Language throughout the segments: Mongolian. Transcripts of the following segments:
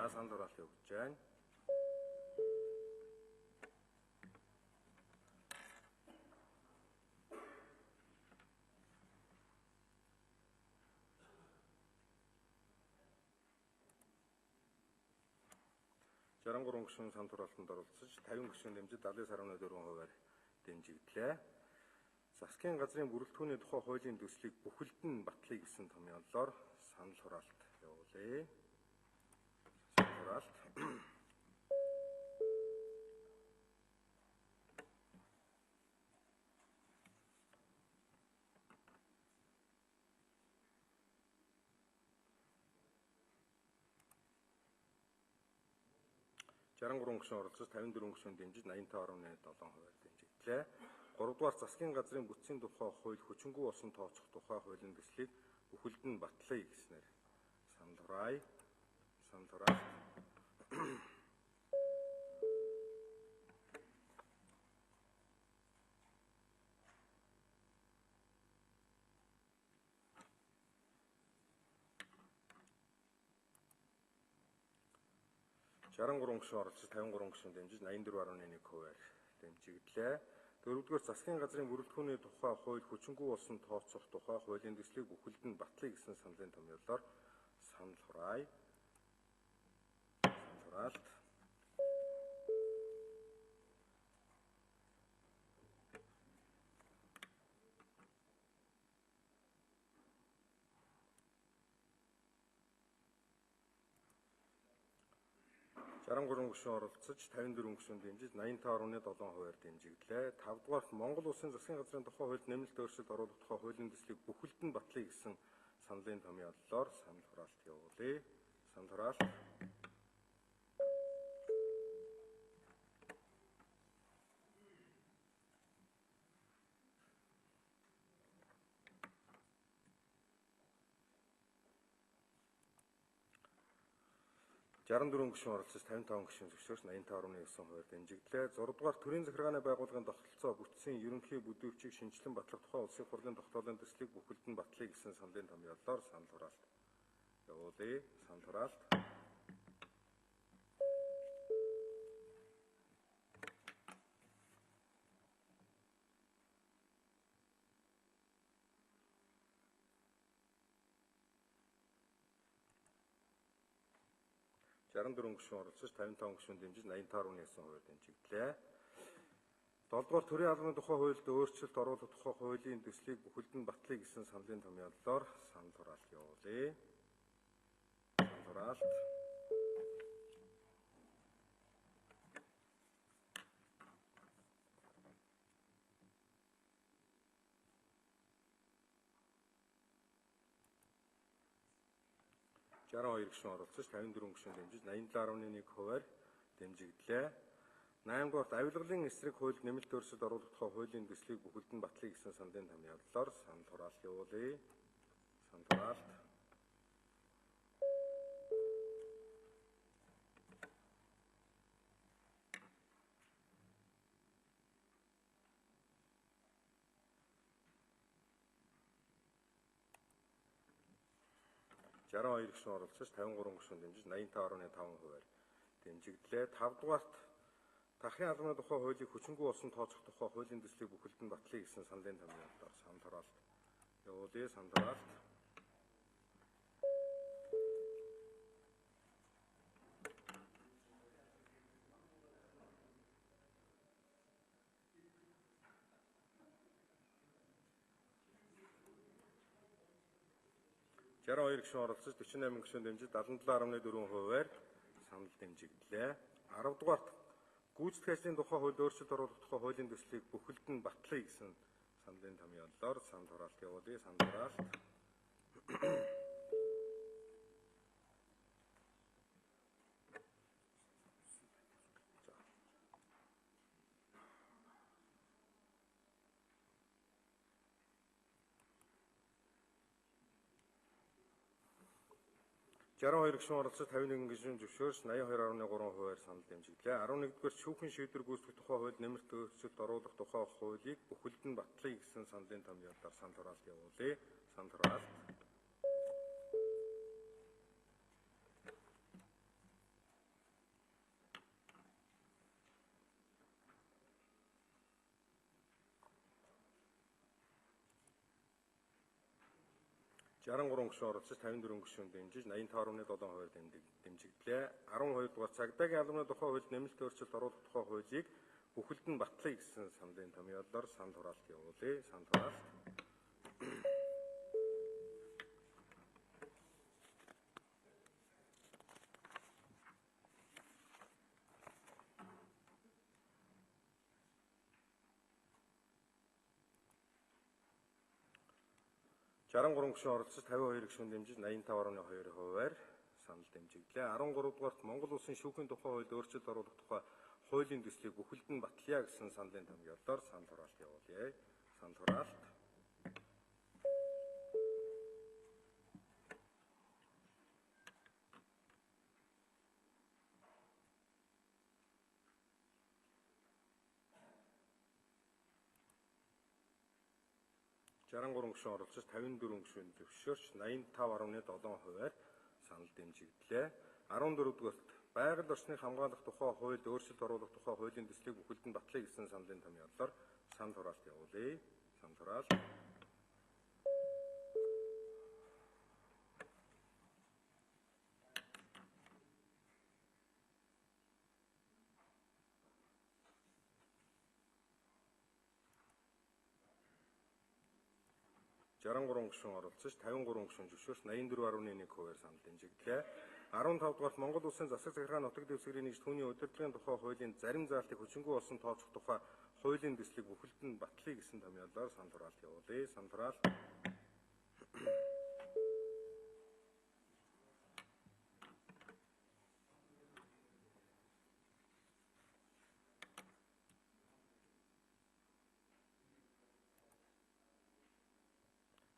За санал хураалт явуулж байна. Жарангурын гишүүн санал хураалтанд оролцож 50 гишүүн дэмжиж 79.4%-аар дэмжигдлээ. Засгийн газрын бүрэлдэхүүний тухай хуулийн төслийг бүхэлд нь батлая гэсэн томьёолоор санал хураалт явуулъя. Санал хураалт. Жарангурын гишүүн оролцож 54 гишүүн дэмжиж 85.7%-аар дэмжигдлээ. 3 дугаар засгийн газрын бүтцийн тухай хууль хүчингүй болсон тооцох тухай хуулийн төслийг бүхэлд нь батлая гэснээр санал хураая. Санал хураалт. Жарангурын гишүүн оролцож 53 гишүүн дэмжиж 84.1%-аар дэмжигдлээ. 4-р засгийн газрын бүрэлдэхүүний тухай хууль хүчингүй болсон тооцох тухай хуулийн төслийг бүхэлд нь батлая гэсэн саналын томьёолоор санал хураая. Санал хураалт. Жарангурын гишүүн оролцож 54 гишүүн дэмжиж 85.7%-аар дэмжигдлээ. 5 дугаарт Монгол Улсын засгийн газрын тухай хуульд нэмэлт өөрчлөлт оруулах тухай хуулийн төслийг бүхэлд нь батлая гэсэн саналын томьёолоор санал хураалт явуулъя. Санал хураалт. Жаран 4 гишүүн оролцож 55 гишүүн зөвшөөрч 85.9%-аар дэмжигдлээ. 6 дугаар төрийн захиргааны байгууллагын тогтолцоо бүтцийн ерөнхий бүдүүрчийг шинжилэн батлах тухай улсын хурлын тогтоолын төслийг бүхэлд нь батлая гэсэн саналын томьёолоор санал хураалт явуулъя. Санал хураалт. Жаран 4 гишүүн оролцож 55 гишүүн дэмжиж 85.9%-аар дэмжигдлээ. 7 дугаар төрийн албаны тухай хуульд өөрчлөлт оруулах тухай хуулийн төслийг бүхэлд нь батлая гэсэн саналын томьёолоор санал хураалт явуулъя. Санал хураалт. Жаран 2 гишүүн оролцож 54 гишүүн дэмжиж 87.1%-аар дэмжигдлээ. 8 дугаарт авилгалын эсрэг хуульд нэмэлт өөрчлөлт оруулах тухай хуулийн төслийг бүхэлд нь батлая гэсэн саналын томьёолоор санал хураалт явуулъя. Санал хураалт. Жаран 2 гишүүн оролцож 53 гишүүн дэмжиж 85.5%-аар дэмжигдлээ. 5 дугаарт тархины албаны тухай хуулийг хүчингүй болсон тооцох тухай хуулийн төслийг бүхэлд нь батлая гэсэн саналын томьёолоор санал хураалт явуулъя. Санал хураалт. Жаран 2 гишүүн оролцож 48 гишүүн дэмжиж 77.4%-аар санал дэмжигдлээ. 10 дугаарт гүйцэтгэх ажлын тухай хуульд өөрчлөлт оруулах тухай хуулийн төслийг бүхэлд нь батлая гэсэн саналын томьёолоор санал хураалт явуулъя. Санал хураалт. Жаран 2 гишүүн оролцож 51 гишүүн зөвшөөрч 82.3%-аар санал дэмжигдлээ. 11-р шүүхийн шийдвэр гүйцэтгэх тухай хууль нэмэлт өөрчлөлт оруулах тухай хуулийг бүхэлд нь батлая гэсэн саналын томьёолоор санал хураалт явуулъя. Санал хураалт. 63 гишүүн оролцож 54 гишүүн дэмжиж 85.7% дэмжигдлээ. 12 дугаар цагдаагийн албаны тухай хуульд нэмэлт өөрчлөлт оруулах тухай хуулийг бүхэлд нь батлая гэсэн саналын томьёолоор санал хураалт явуулъя. Санал хураалт. Жарангуран гишүүн оролцож 52 гишүүн дэмжиж 85.2%-аар санал дэмжигдлээ. 13 дугаарт Монгол Улсын шүүхийн тухай хуульд өөрчлөлт оруулах тухай хуулийн төслийг бүхэлд нь батлая гэсэн саналын томьёолоор санал хураалт явуулъя. Санал хураалт. Жарангуран гишүүн оролцож 54 гишүүн зөвшөөрч 85.7%-аар санал дэмжигдлээ. 14 дугаарт байгаль орчныг хамгаалах тухай хуульд өөрчлөлт оруулах тухай хуулийн төслийг бүхэлд нь батлая гэсэн саналын томьёолоор санал хураалт явуулъя. Санал хураалт. Жарангуран гишүүн оролцож 53 гишүүн зөвшөөрч 84.1%-аар санал дэмжигдлээ. 15 дугаарт Монгол Улсын засаг захиргааны нутаг дэвсгэрийн нэгж түүний удирдлагын тухай хуулийн зарим заалтыг хүчингүй болсон тооцох тухай хуулийн төслийг бүхэлд нь батлая гэсэн томьёолоор санал хураалт явуулъя. Санал хураалт.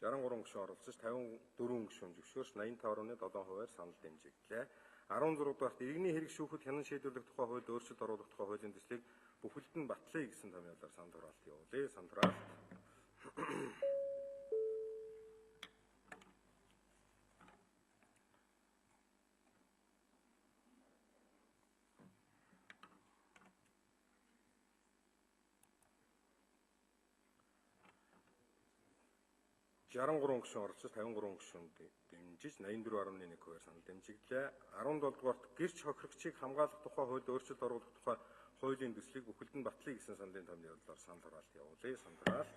Жарангуран гишүүн оролцож 54 гишүүн зөвшөөрч 85.7%-аар санал дэмжигдлээ. 16 дугаарт иргэний хэрэг шүүхэд хянан шийдвэрлэх тухай хуульд өөрчлөлт оруулах тухай хуулийн төслийг бүхэлд нь батлая гэсэн томьёолоор санал хураалт явуулъя. Санал хураалт. Жарангуран гишүүн оролцож 53 гишүүн дэмжиж 84.1%-аар санал дэмжигдлээ. 17 дугаарт гэрч хохирогчийг хамгаалах тухай хуульд өөрчлөлт оруулах тухай хуулийн төслийг бүхэлд нь батлая гэсэн саналын томьёолоор санал хураалт явуулъя. Санал хураалт.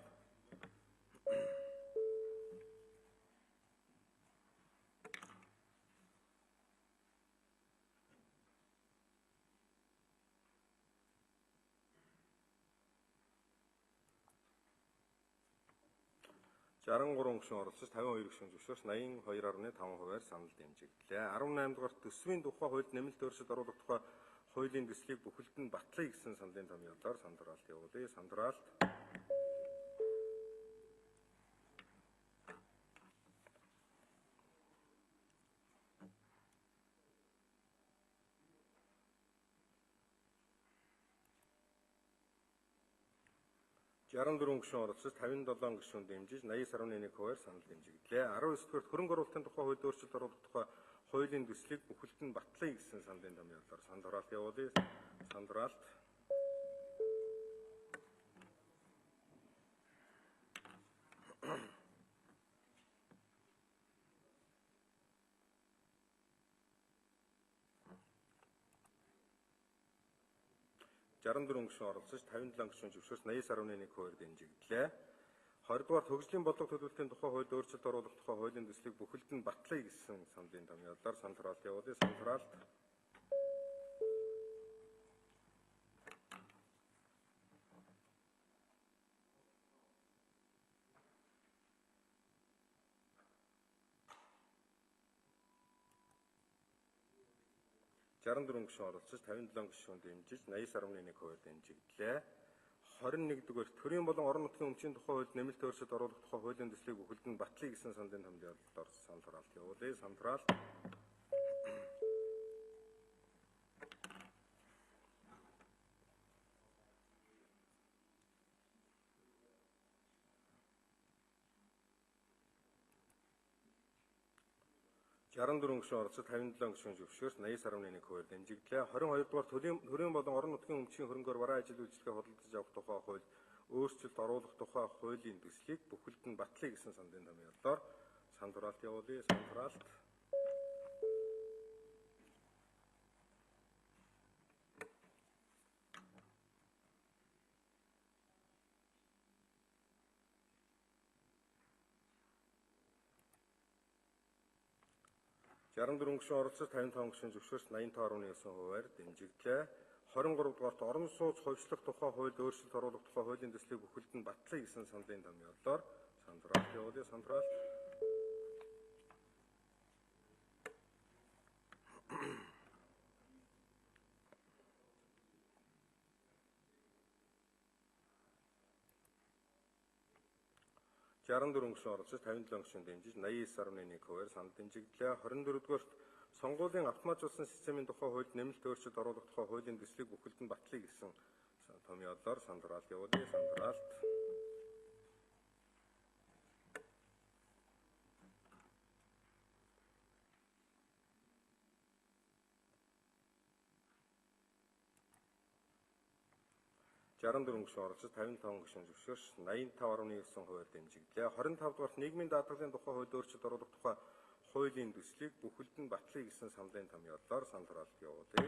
Жарангуран гишүүн оролцож 52 гишүүн зөвшөөрч 82.5%-аар санал дэмжигдлээ. 18 дугаарт төсвийн тухай хуульд нэмэлт өөрчлөлт оруулах тухай хуулийн төслийг бүхэлд нь батлая гэсэн саналын томьёолоор санал хураалт явуулъя. Санал хураалт. Жарангуран гишүүн оролцож 57 гишүүн дэмжиж 80.1%-аар санал дэмжигдлээ. 19 дугаарт хөрөнгө оруулалтын тухай хуульд өөрчлөлт оруулах тухай хуулийн төслийг бүхэлд нь батлая гэсэн саналын томьёолоор санал хураалт явуулъя. Санал хураалт. Жарангуран гишүүн оролцож 57 гишүүн зөвшөөрч 80.1%-аар дэмжигдлээ. 20 дугаар хөгжлийн бодлого төлөвлөлтийн тухай хуульд өөрчлөлт оруулах тухай хуулийн төслийг бүхэлд нь батлая гэсэн саналын томьёолоор санал хураалт явуулъя. Санал хураалт. Жарангуран гишүүн оролцож 57 гишүүн дэмжиж 80.1%-аар дэмжигдлээ. 21 дугаар төрийн болон орон нутгийн өмчийн тухай хуульд нэмэлт өөрчлөлт оруулах тухай хуулийн төслийг бүхэлд нь батлая гэсэн саналын томьёолоор санал хураалт явуулъя. Санал хураалт. Жарангуран гишүүн оролцож 57 гишүүн зөвшөөрч 80.1%-аар дэмжигдлээ. 22 дугаар төрийн болон орон нутгийн өмчийн хөрөнгөөр бараа ажил үйлчлэгээ худалдаж авах тухай хууль өөрчлөлт оруулах тухай хуулийн төслийг бүхэлд нь батлая гэсэн саналын томьёолоор Сандураалт явуулъя. Сандураалт. Жарандөрөн гишүүн оролцож 55 гишүүн зөвшөөрч 85.9%-аар дэмжигдлээ. 23 дугаарт орон сууц хувьчлах тухай хуульд өөрчлөлт оруулах тухай хуулийн төслийг бүхэлд нь батлая гэсэн саналын томьёолоор Сандураалт явуулъя. Сандураалт. Жарандөрөн гишүүн оролцож 57 гишүүн дэмжиж 89.1%-аар санал дэмжигдлээ. 24 дугаарт сонгуулийн автоматжуулсан системийн тухай хуульд нэмэлт өөрчлөлт оруулах тухай хуулийн төслийг бүхэлд нь батлая гэсэн томьёолоор Сандураалт явуулъя. Сандураалт. Жарандөрөн гишүүн оролцож 55 гишүүн зөвшөөрч 85.9%-аар дэмжигдлээ. 25 дугаарт нийгмийн даатгалын тухай хуульд өөрчлөлт оруулах тухай хуулийн төслийг бүхэлд нь батлая гэсэн саналын томьёолоор Сандураалт явуулъя.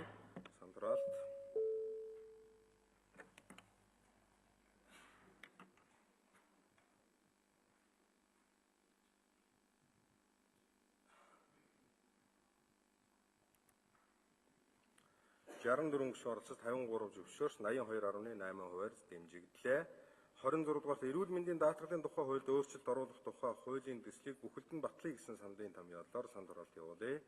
Сандураалт. Жарандөрөн гишүүн оролцож 53 зөвшөөрч 82.8%-аар дэмжигдлээ. 26 дугаарт эрүүл мэндийн даатгалын тухай хуульд өөрчлөлт оруулах тухай хуулийн төслийг бүхэлд нь батлая гэсэн саналын томьёолоор Сандураалт явуулъя.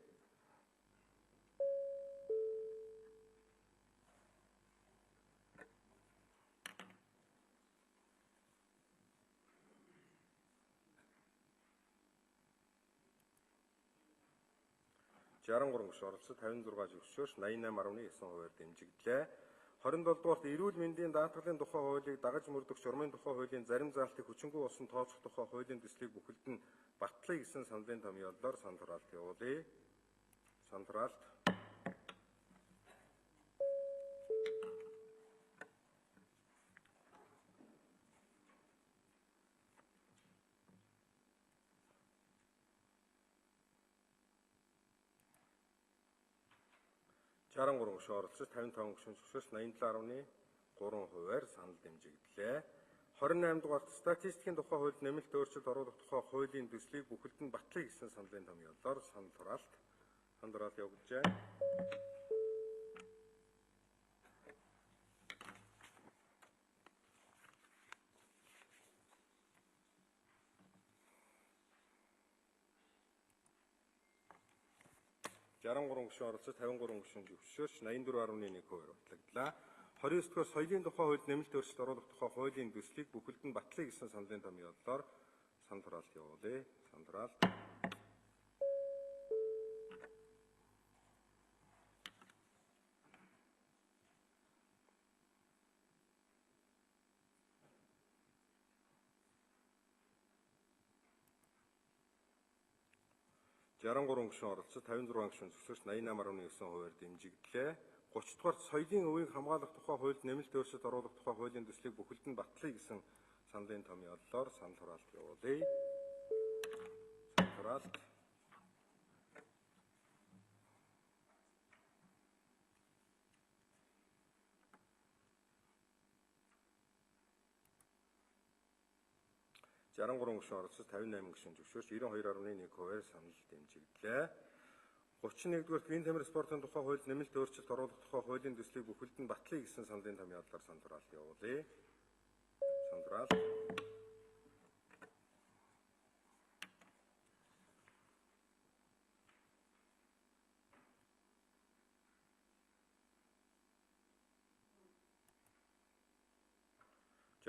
Жарангуран гишүүн оролцож 56 зөвшөөрч 88.9%-аар дэмжигдлээ. 27 дугаарт эрүүл мэндийн даатгалын тухай хуулийг дагаж мөрдөх журмын тухай хуулийн зарим заалтыг хүчингүй болсон тооцох тухай хуулийн төслийг бүхэлд нь батлая гэсэн саналын томьёолоор Сандураалт явуулъя. Сандураалт. Жарангуран гишүүн оролцож 55 гишүүн зөвшөөрч 87.3%-аар санал дэмжигдлээ. 28 дугаарт статистикийн тухай хуульд нэмэлт өөрчлөлт оруулах тухай хуулийн төслийг бүхэлд нь батлая гэсэн саналын томьёолоор Сандураалт явуулжээ. Жарангуран гишүүн оролцож 53 гишүүн зөвшөөрч 84.1%-аар батлагдлаа. 29 дугаар соёлын тухай хуульд нэмэлт өөрчлөлт оруулах тухай хуулийн төслийг бүхэлд нь батлая гэсэн саналын томьёолоор Сандураалт явуулъя. Сандураалт. Жарангуран гишүүн оролцож 56 гишүүн зөвшөөрч 88.9%-аар дэмжигдлээ. 30 дугаарт соёлын өвийг хамгаалах тухай хуульд нэмэлт өөрчлөлт оруулах тухай хуулийн төслийг бүхэлд нь батлая гэсэн саналын томьёолоор Сандураалт явуулъя. Сандураалт. Жарангуран гишүүн оролцож 58 гишүүн зөвшөөрч 92.1%-аар санал дэмжигдлээ. 31 дугаарт гэрийн тамир спортын тухай хуульд нэмэлт өөрчлөлт оруулах тухай хуулийн төслийг бүхэлд нь батлая гэсэн саналын томьёолоор Сандураалт явуулъя. Сандураалт.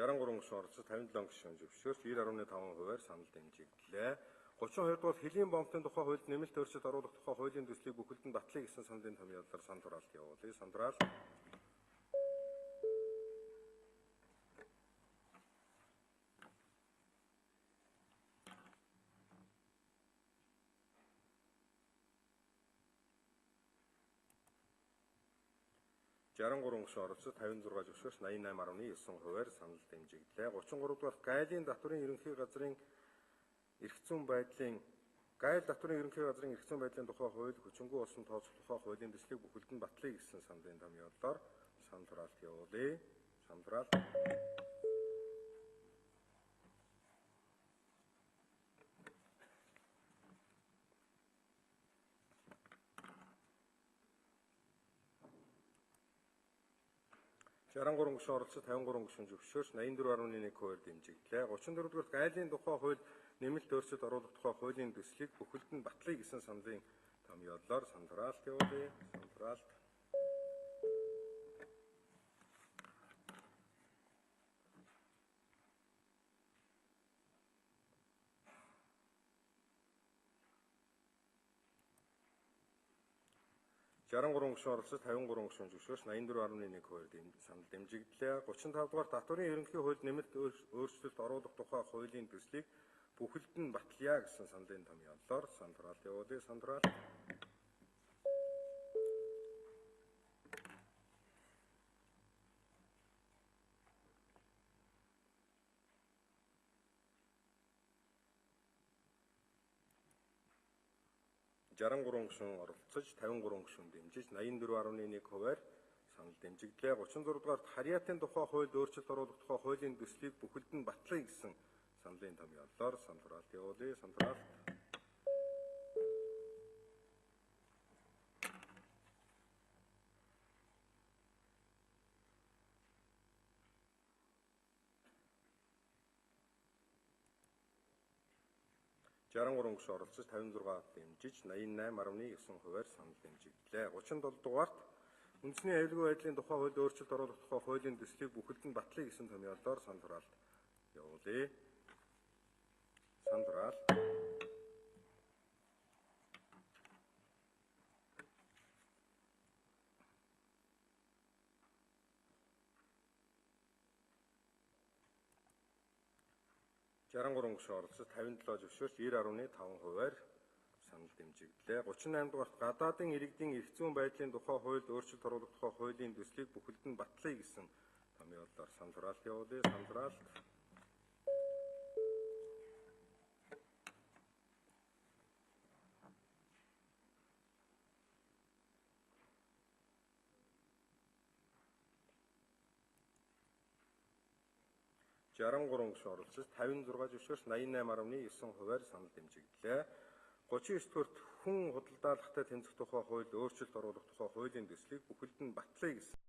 Жарангуран гишүүн оролцож 57 гишүүн зөвшөөрч 90.5%-аар санал дэмжигдлээ. 32 дугаар хөлийн бомбын тухай хуульд нэмэлт өөрчлөлт оруулах тухай хуулийн төслийг бүхэлд нь батлая гэсэн саналын томьёолоор Сандураалт явуулъя. Сандураалт. Жарангуран гишүүн оролцож 56 зөвшөөрч 88.9%-аар санал дэмжигдлээ. 33 дугаар гайлын татврын ерөнхий газрын эрх зүйн байдлын Гайл татврын ерөнхий газрын эрх зүйн байдлын тухай хууль, хүчингүй болсон тооцох тухай хуулийн төслийг бүхэлд нь батлая гэсэн саналын томьёололоор санал хураалт явуулъя. Санал хураалт. Жарангуран гишүүн оролцож 53 гишүүн зөвшөөрч 84.1% дэмжигдлээ. 34 дугаар гайлын тухай хууль нэмэлт өөрчлөлт оруулах тухай хуулийн төслийг бүхэлд нь батлая гэсэн саналын томьёололоор санал хураалт явуулъя. Санал хураалт. Жарангуран гишүүн оролцож 53 гишүүн зөвшөөрч 84.1% санал дэмжигдлээ. 35 дугаар татврын ерөнхий хуульд нэмэлт өөрчлөлт оруулах тухай хуулийн төслийг бүхэлд нь батлая гэсэн саналын томьёололоор санал хураалт явуулъя. Санал хураалт. Жарангуран гишүүн оролцож 53 гишүүн дэмжиж 84.1%-аар санал дэмжигдлээ. 36 дугаарт харьяатын тухай хуульд өөрчлөлт оруулах тухай хуулийн төслийг бүхэлд нь батлая гэсэн саналын томьёололоор санал хураалт явуулъя. Санал хураалт. Жарангуран гишүүн оролцож 56 дэмжиж 88.9%-аар санал дэмжигдлээ. 37 дугаарт үндэсний аюулгүй байдлын тухай хуульд өөрчлөлт оруулах тухай хуулийн төслийг бүхэлд нь батлая гэсэн томьёололоор санал хураалт явуулъя. Санал хураалт. Жарангуран гишүүн оролцож 57 зөвшөөрч 90.5%-аар санал дэмжигдлээ. 38 дугаарт гадаадын иргэдийн эрх зүйн байдлын тухай хуульд өөрчлөлт оруулах тухай хуулийн төслийг бүхэлд нь батлая гэсэн томьёололоор санал хураалт явуулъя. Санал хураалт. Жарангуран гишүүн оролцож 56 зөвшөөрч 88.9%-аар санал дэмжигдлээ. 39 дугаарт хүн худалдаалахтай тэмцэх тухай хуульд өөрчлөлт оруулах тухай хуулийн төслийг бүхэлд нь батлая гэсэн